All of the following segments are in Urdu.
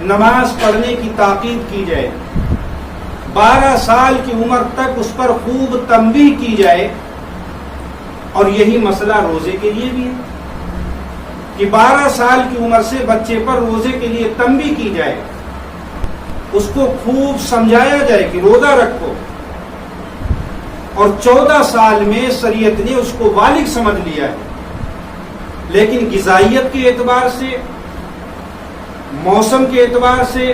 نماز پڑھنے کی تاکید کی جائے، 12 سال کی عمر تک اس پر خوب تنبیہ کی جائے. اور یہی مسئلہ روزے کے لیے بھی ہے کہ 12 سال کی عمر سے بچے پر روزے کے لیے تنبیہ کی جائے، اس کو خوب سمجھایا جائے کہ روزہ رکھو. اور 14 سال میں شریعت نے اس کو بالغ سمجھ لیا ہے. لیکن غذائیت کے اعتبار سے، موسم کے اعتبار سے،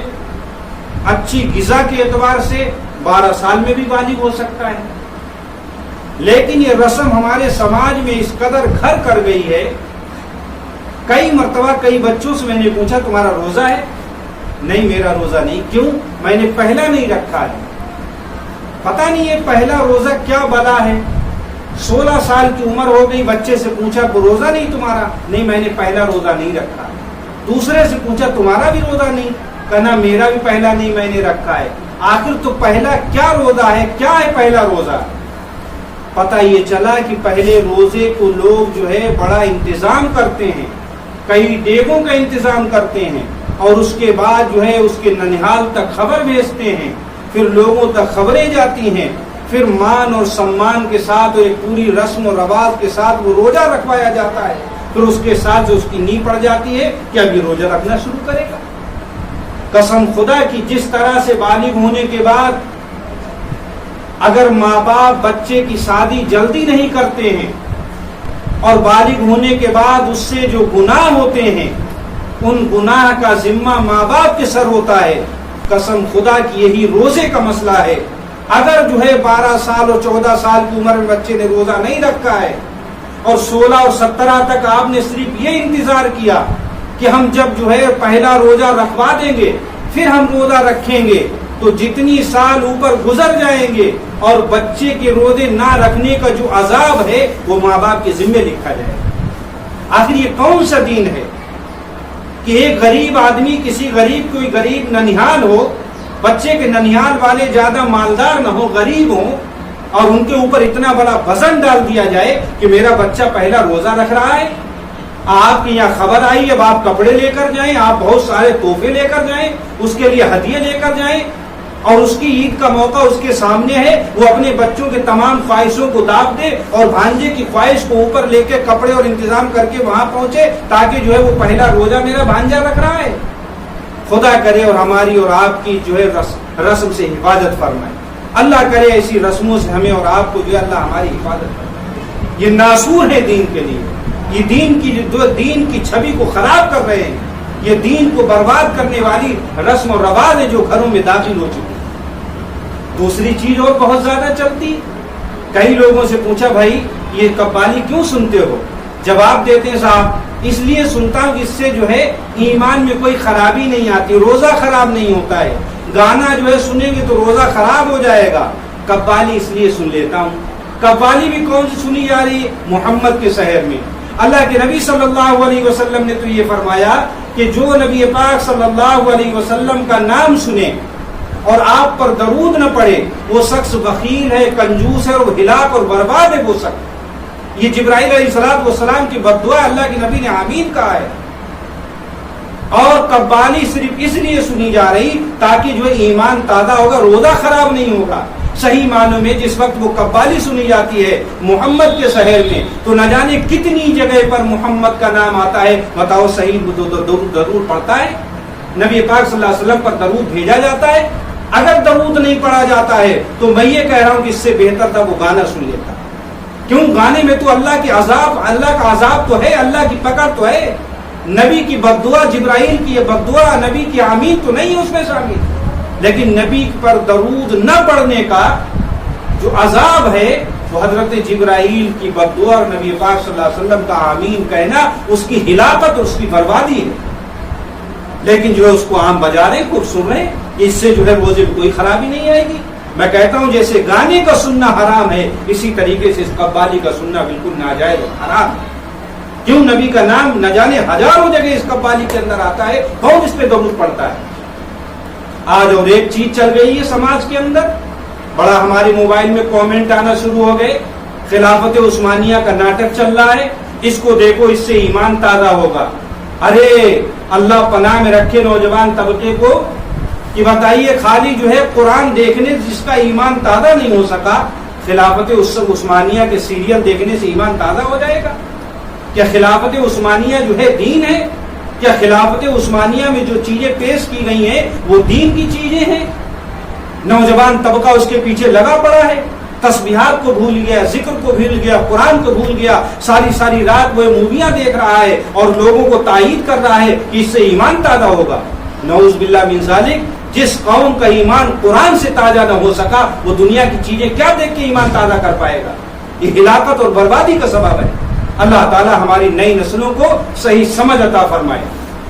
اچھی غذا کے اعتبار سے 12 سال میں بھی بالغ ہو سکتا ہے. لیکن یہ رسم ہمارے سماج میں اس قدر گھر کر گئی ہے. کئی مرتبہ کئی بچوں سے میں نے پوچھا تمہارا روزہ ہے؟ نہیں میرا روزہ نہیں. کیوں؟ میں نے پہلا نہیں رکھا ہے. پتہ نہیں یہ پہلا روزہ کیا بلا ہے. 16 سال کی عمر ہو گئی، بچے سے پوچھا کو روزہ نہیں تمہارا؟ نہیں میں نے پہلا روزہ نہیں رکھا. دوسرے سے پوچھا تمہارا بھی روزہ نہیں؟ کہنا میرا بھی پہلا نہیں میں نے رکھا ہے. آخر تو پہلا کیا روزہ ہے؟ کیا ہے پہلا روزہ؟ پتہ یہ چلا کہ پہلے روزے کو لوگ جو ہے بڑا انتظام کرتے ہیں، کئی ڈیگوں کا انتظام کرتے ہیں، اور اس کے بعد جو ہے اس کے ننہال تک خبر بھیجتے ہیں، پھر لوگوں تک خبریں جاتی ہیں، پھر مان اور سمان کے ساتھ اور ایک پوری رسم و رواج کے ساتھ وہ روزہ رکھوایا جاتا ہے. پھر اس کے ساتھ جو اس کی نیند پڑ جاتی ہے کہ اب یہ روزہ رکھنا شروع کرے گا. قسم خدا کی جس طرح سے بالغ ہونے کے بعد اگر ماں باپ بچے کی شادی جلدی نہیں کرتے ہیں اور بالغ ہونے کے بعد اس سے جو گناہ ہوتے ہیں ان گناہ کا ذمہ ماں باپ کے سر ہوتا ہے. قسم خدا کی یہی روزے کا مسئلہ ہے. اگر جو ہے 12 سال اور 14 سال کی عمر میں بچے نے روزہ نہیں رکھا ہے اور 16 اور 17 تک آپ نے صرف یہ انتظار کیا کہ ہم جب جو ہے پہلا روزہ رکھوا دیں گے پھر ہم روزہ رکھیں گے، تو جتنی سال اوپر گزر جائیں گے اور بچے کے روزے نہ رکھنے کا جو عذاب ہے وہ ماں باپ کے ذمے لکھا جائے گا. آخر یہ کون سا دین ہے کہ ایک غریب آدمی کسی غریب کوئی غریب ننہال ہو، بچے کے ننہال والے زیادہ مالدار نہ ہو، غریب ہوں، اور ان کے اوپر اتنا بڑا وزن ڈال دیا جائے کہ میرا بچہ پہلا روزہ رکھ رہا ہے، آپ کے یہاں خبر آئی اب آپ کپڑے لے کر جائیں، آپ بہت سارے تحفے لے کر جائیں، اس کے لیے ہدیے لے کر جائیں، اور اس کی عید کا موقع اس کے سامنے ہے، وہ اپنے بچوں کے تمام خواہشوں کو داب دے اور بھانجے کی خواہش کو اوپر لے کے کپڑے اور انتظام کر کے وہاں پہنچے تاکہ جو ہے وہ پہلا روزہ میرا بھانجا رکھ رہا ہے. خدا کرے اور ہماری اور آپ کی جو ہے رسم سے حفاظت فرمائے. اللہ کرے ایسی رسموں سے ہمیں اور آپ کو جو ہے اللہ ہماری حفاظت فرمائے. یہ ناسور ہے دین کے لیے، یہ دین کی چھوی کو خراب کر رہے ہیں، یہ دین کو برباد کرنے والی رسم و رواج ہے جو گھروں میں داخل ہو چکی. دوسری چیز اور بہت زیادہ چلتی. کئی لوگوں سے پوچھا بھائی یہ قوالی کیوں سنتے ہو؟ جواب دیتے ہیں صاحب اس لیے سنتا ہوں کہ اس سے جو ہے ایمان میں کوئی خرابی نہیں آتی، روزہ خراب نہیں ہوتا ہے. گانا جو ہے سنیں گے تو روزہ خراب ہو جائے گا. قوالی اس لیے سن لیتا ہوں. قوالی بھی کون سی سنی جا رہی ہے؟ محمد کے شہر میں. اللہ کے نبی صلی اللہ علیہ وسلم نے تو یہ فرمایا کہ جو نبی پاک صلی اللہ علیہ وسلم کا نام سنے اور آپ پر درود نہ پڑے وہ شخص بخیل ہے، کنجوس ہے، اور ہلاک اور برباد ہے وہ شخص. یہ جبرائیل علیہ السلام کی بد دعا اللہ کے نبی نے آمین کہا ہے. اور قوالی صرف اس لیے سنی جا رہی تاکہ جو ایمان تازہ ہوگا، روزہ خراب نہیں ہوگا. صحیح معنوں میں جس وقت وہ قوالی سنی جاتی ہے محمد کے شہر میں تو نہ جانے کتنی جگہ پر محمد کا نام آتا ہے. بتاؤ صحیح درود پڑتا ہے؟ نبی پاک صلی اللہ علیہ وسلم پر درود بھیجا جاتا ہے؟ اگر درود نہیں پڑھا جاتا ہے تو میں یہ کہہ رہا ہوں کہ اس سے بہتر تھا وہ گانا سن لیتا. کیوں؟ گانے میں تو اللہ کا عذاب تو ہے، اللہ کی پکڑ تو ہے. نبی کی بد دعا، جبرائیل کی یہ بد دعا، نبی کی آمین تو نہیں اس میں شامل. لیکن نبی پر درود نہ پڑھنے کا جو عذاب ہے وہ حضرت جبرائیل کی بد دعا اور نبی پاک صلی اللہ علیہ وسلم کا آمین کہنا اس کی ہلاکت اور اس کی بربادی ہے. لیکن جو ہے اس کو عام بجا رہے خوب سن رہے، اس سے جو ہے روزے میں کوئی خرابی نہیں آئے گی. میں کہتا ہوں جیسے گانے کا سننا حرام ہے اسی طریقے سے اس قوالی کا سننا بالکل ناجائز اور حرام ہے. کیوں؟ نبی کا نام نہ جانے ہزاروں جگہ اس قوالی کے اندر آتا ہے، کون اس پہ درود پڑتا ہے؟ آج اور ایک چیز چل رہی ہے سماج کے اندر، بڑا ہمارے موبائل میں کامنٹ آنا شروع ہو گئے، خلافت عثمانیہ کا ناٹک چل رہا ہے، اس کو دیکھو اس سے ایمان تازہ ہوگا. ارے اللہ پناہ میں رکھے نوجوان طبقے کو کہ بتائیے خالی جو ہے قرآن دیکھنے جس کا ایمان تازہ نہیں ہو سکا، خلافت عثمانیہ کے سیریل دیکھنے سے ایمان تازہ ہو جائے گا؟ کیا خلافت عثمانیہ جو ہے دین ہے؟ کیا خلافت عثمانیہ میں جو چیزیں پیش کی گئی ہیں وہ دین کی چیزیں ہیں؟ نوجوان طبقہ اس کے پیچھے لگا پڑا ہے، تسبیحات کو بھول گیا، ذکر کو بھول گیا، قرآن کو بھول گیا، ساری رات وہ موویاں دیکھ رہا ہے اور لوگوں کو تائید کر رہا ہے کہ اس سے ایمان تازہ ہوگا۔ نعوذ باللہ من ذالک، جس قوم کا ایمان قرآن سے تازہ نہ ہو سکا وہ دنیا کی چیزیں کیا دیکھ کے ایمان تازہ کر پائے گا؟ یہ ہلاکت اور بربادی کا سبب ہے۔ اللہ تعالی ہماری نئی نسلوں کو صحیح سمجھ عطا فرمائے،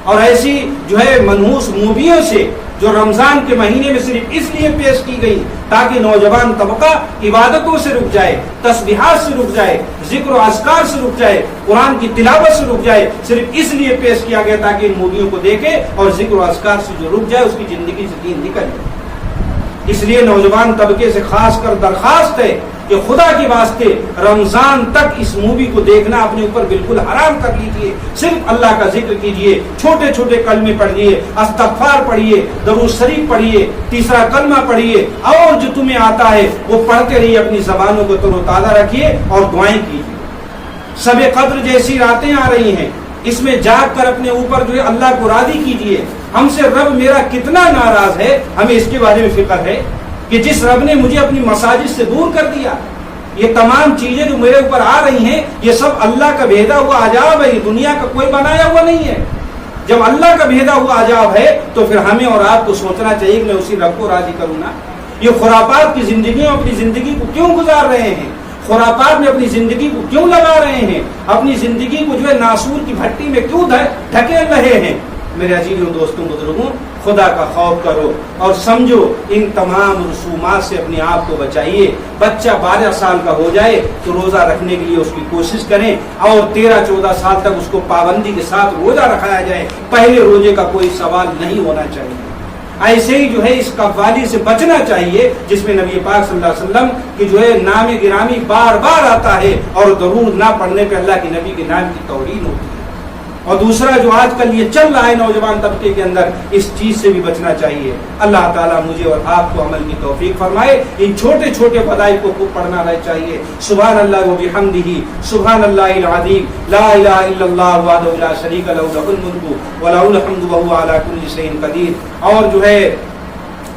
اور ایسی جو ہے منحوس موویوں سے جو رمضان کے مہینے میں صرف اس لیے پیش کی گئی تاکہ نوجوان طبقہ عبادتوں سے رک جائے، تسبیحات سے رک جائے، ذکر و اذکار سے رک جائے، قرآن کی تلاوت سے رک جائے، صرف اس لیے پیش کیا گیا تاکہ ان موویوں کو دیکھے اور ذکر و اذکار سے جو رک جائے اس کی زندگی سے دین نکل جائے۔ اس لیے نوجوان طبقے سے خاص کر درخواست ہے کہ خدا کے واسطے رمضان تک اس مووی کو دیکھنا اپنے اوپر بالکل حرام کر لیجئے، صرف اللہ کا ذکر کیجئے، چھوٹے چھوٹے کلمے پڑھیے، استغفار پڑھیے، درود شریف پڑھیے، تیسرا کلمہ پڑھیے، اور جو تمہیں آتا ہے وہ پڑھتے رہیے، اپنی زبانوں کو تر و تازہ رکھیے اور دعائیں کیجیے۔ شب قدر جیسی راتیں آ رہی ہیں، اس میں جاگ کر اپنے اوپر جو ہے اللہ کو راضی کیجیے۔ ہم سے رب میرا کتنا ناراض ہے، ہمیں اس کے بارے میں فکر ہے کہ جس رب نے مجھے اپنی مساجد سے دور کر دیا۔ یہ تمام چیزیں جو میرے اوپر آ رہی ہیں یہ سب اللہ کا بھیجا ہوا عذاب ہے، یہ دنیا کا کوئی بنایا ہوا نہیں ہے۔ جب اللہ کا بھیجا ہوا عذاب ہے تو پھر ہمیں اور آپ کو سوچنا چاہیے کہ میں اسی رب کو راضی کروں نا۔ یہ خرافات کی زندگیوں اپنی زندگی کو کیوں گزار رہے ہیں؟ خرافات میں اپنی زندگی کو کیوں لگا رہے ہیں؟ اپنی زندگی کو جو ہے ناسور کی بھٹی میں کیوں ڈھکیل رہے ہیں؟ میرے عزیزوں، دوستوں، بزرگوں، خدا کا خوف کرو اور سمجھو ان تمام رسومات سے اپنے آپ کو بچائیے۔ بچہ 12 سال کا ہو جائے تو روزہ رکھنے کے لیے اس کی کوشش کریں، اور 13-14 سال تک اس کو پابندی کے ساتھ روزہ رکھایا جائے۔ پہلے روزے کا کوئی سوال نہیں ہونا چاہیے۔ ایسے ہی جو ہے اس قوالی سے بچنا چاہیے جس میں نبی پاک صلی اللہ علیہ وسلم کی جو ہے نام گرامی بار بار آتا ہے اور درود نہ پڑھنے پہ اللہ کے نبی کے نام کی توہین ہوتی ہے۔ اور دوسرا جو آج کل یہ چل رہا ہے نوجوان طبقے کے اندر، اس چیز سے بھی بچنا چاہیے۔ اللہ تعالیٰ مجھے اور آپ کو عمل کی توفیق فرمائے۔ ان چھوٹے چھوٹے فضائل کو خوب پڑھنا چاہیے۔ سبحان اللہ و بحمدہ، سبحان اللہ العظیم، لا الہ الا اللہ وحدہ لا شریک لہ، لہ الملک و لہ الحمد وہو علی کل شیء قدیر۔ اور جو ہے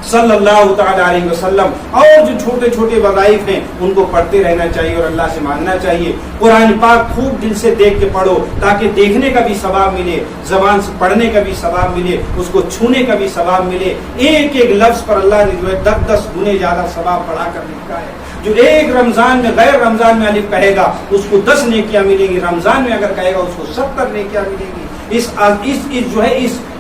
صلی اللہ تعالی علیہ وسلم اور جو چھوٹے چھوٹے وظائف ہیں ان کو پڑھتے رہنا چاہیے اور اللہ سے مانگنا چاہیے۔ قرآن پاک خوب دل سے دیکھ کے پڑھو تاکہ دیکھنے کا بھی ثواب ملے، زبان سے پڑھنے کا بھی ثواب ملے، اس کو چھونے کا بھی ثواب ملے۔ ایک ایک لفظ پر اللہ نے جو ہے 10 گنے زیادہ ثواب بڑھا کر لکھا ہے۔ جو ایک رمضان میں غیر رمضان میں الف کہے گا اس کو 10 نیکیاں ملیں گی، رمضان میں اگر کہے گا اس کو 70 نیکیاں ملیں گی۔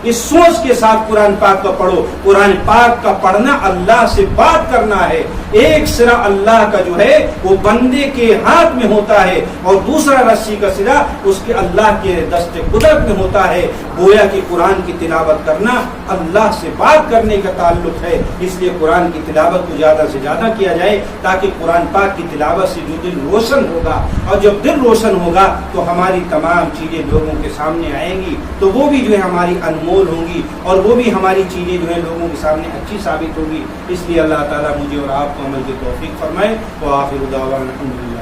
اس سوچ کے ساتھ قرآن پاک کا پڑھو۔ قرآن پاک کا پڑھنا اللہ سے بات کرنا ہے۔ ایک سرا اللہ کا جو ہے وہ بندے کے ہاتھ میں ہوتا ہے اور دوسرا رسی کا سرا اس کے اللہ کے دست قدرت میں ہوتا ہے۔ گویا کہ قرآن کی تلاوت کرنا اللہ سے بات کرنے کا تعلق ہے، اس لیے قرآن کی تلاوت کو زیادہ سے زیادہ کیا جائے تاکہ قرآن پاک کی تلاوت سے جو دل روشن ہوگا، اور جب دل روشن ہوگا تو ہماری تمام چیزیں لوگوں کے سامنے آئیں گی، تو وہ بھی جو ہے ہماری انمول ہوں گی اور وہ بھی ہماری چیزیں جو ہے لوگوں کے سامنے اچھی ثابت ہوگی۔ اس لیے اللہ تعالیٰ مجھے اور آپ کو عمل کی توفیق فرمائے۔ وآخر دعوانا الحمدللہ۔